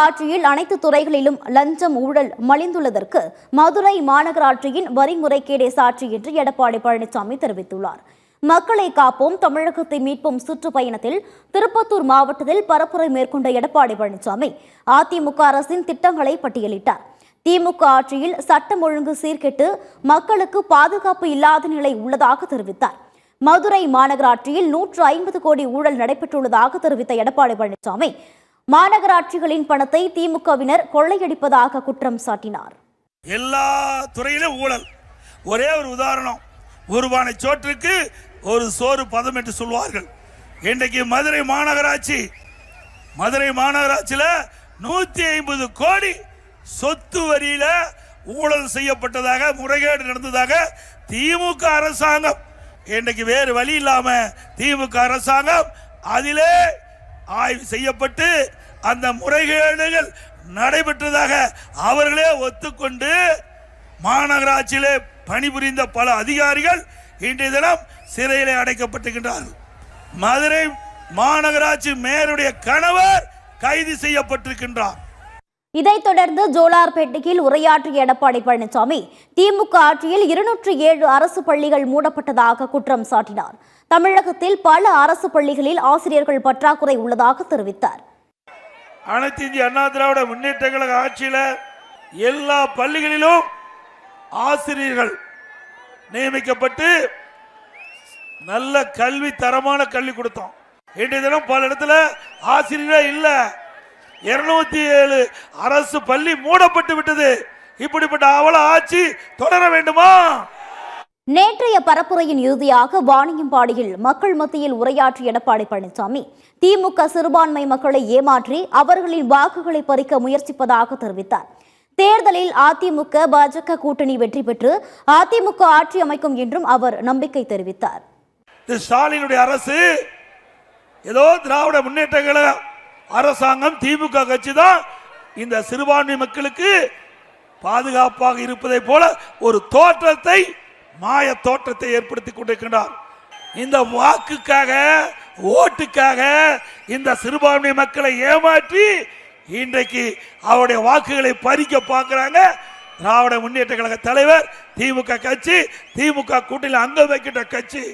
ஆட்சியில் அனைத்து துறைகளிலும் லஞ்சம் ஊழல் மலிந்துள்ளதற்கு மதுரை மாநகராட்சியின் வரி முறைகேடே சாட்சி என்று எடப்பாடி பழனிசாமி தெரிவித்துள்ளார். மக்களை காப்போம் தமிழகத்தை மீட்போம் சுற்றுப்பயணத்தில் திருப்பத்தூர் மாவட்டத்தில் பரப்புரை மேற்கொண்ட எடப்பாடி பழனிசாமி அதிமுக அரசின் திட்டங்களை பட்டியலிட்டார். திமுக ஆட்சியில் சட்டம் ஒழுங்கு சீர்கெட்டு மக்களுக்கு பாதுகாப்பு இல்லாத நிலை உள்ளதாக தெரிவித்தார். மதுரை மாநகராட்சியில் 150 கோடி ஊழல் நடைபெற்றுள்ளதாக தெரிவித்த எடப்பாடி பழனிசாமி மாநகராட்சிகளின் பணத்தை திமுகவினர் கொள்ளையடிப்பதாக குற்றம் சாட்டினார். எல்லா துறையிலும் ஊழல். ஒரே ஒரு உதாரணம், ஒரு பானை சோற்றுக்கு ஒரு சோறு பதம் என்று சொல்வார்கள். இன்றைக்கு மதுரை மாநகராட்சியில் 150 கோடி சொத்து வரியில ஊழல் செய்யப்பட்டதாக, முறைகேடு நடந்ததாக திமுக அரசாங்கம், இன்றைக்கு வேறு வழி இல்லாம திமுக அரசாங்கம் அதிலே ஆய்வு செய்யப்பட்டு அந்த முறைகேடுகள் நடைபெற்றதாக அவர்களே ஒத்துக்கொண்டு மாநகராட்சியிலே பணிபுரிந்த பல அதிகாரிகள் இன்றைய தினம் சிறையிலே அடைக்கப்பட்டிருக்கின்றார்கள். மதுரை மாநகராட்சி மேயருடைய கணவர் கைது செய்யப்பட்டிருக்கின்றார். இதைத் தொடர்ந்து ஜோலார்பேட்டையில் உரையாற்றிய எடப்பாடி பழனிசாமி திமுக ஆட்சியில் 207 அரசு பள்ளிகள் மூடப்பட்டதாக குற்றம் சாட்டினார். தமிழகத்தில் பல அரசு பள்ளிகளில் ஆசிரியர்கள் பற்றாக்குறை உள்ளதாக தெரிவித்தார். அனைத்து இந்திய அண்ணா திராவிட முன்னேற்ற கழக ஆட்சியில் எல்லா பள்ளிகளிலும் ஆசிரியர்கள் நியமிக்கப்பட்டு நல்ல கல்வி, தரமான கல்வி கொடுத்தோம். இன்றைய தினம் பல இடத்துல ஆசிரியர்களே இல்ல. 207 அரசு பள்ளி மூடப்பட்டு விட்டது. இப்படிப்பட்ட அவல ஆட்சி தொடர வேண்டுமா? நேற்றைய பரப்புரையின் இறுதியாக வாணியம்பாடியில் மக்கள் மத்தியில் உரையாற்றிய எடப்பாடி பழனிசாமி திமுக சிறுபான்மை மக்களை ஏமாற்றி அவர்களின் வாக்குகளை பறிக்க முயற்சிப்பதாக தெரிவித்தார். தேர்தலில் அதிமுக பாஜக கூட்டணி வெற்றி பெற்று அதிமுக ஆட்சி அமைக்கும் என்றும் அவர் நம்பிக்கை தெரிவித்தார். ஸ்டாலினுடைய அரசு ஏதோ திராவிட முன்னேற்ற கழக அரசாங்கம், திமுக கட்சி தான் இந்த சிறுபான்மை மக்களுக்கு பாதுகாப்பாக இருப்பதை போல ஒரு தோற்றத்தை, மாய தோற்றத்தை ஏற்படுத்தி கொண்டிருக்கிறார். இந்த வாக்குக்காக, ஓட்டுக்காக இந்த சிறுபான்மை மக்களை ஏமாற்றி இன்றைக்கு அவருடைய வாக்குகளை பறிக்க பார்க்கிறாங்க திராவிட முன்னேற்ற கழக தலைவர், திமுக கட்சி, திமுக கூட்டணியில் அங்கம் வைக்கின்ற கட்சி.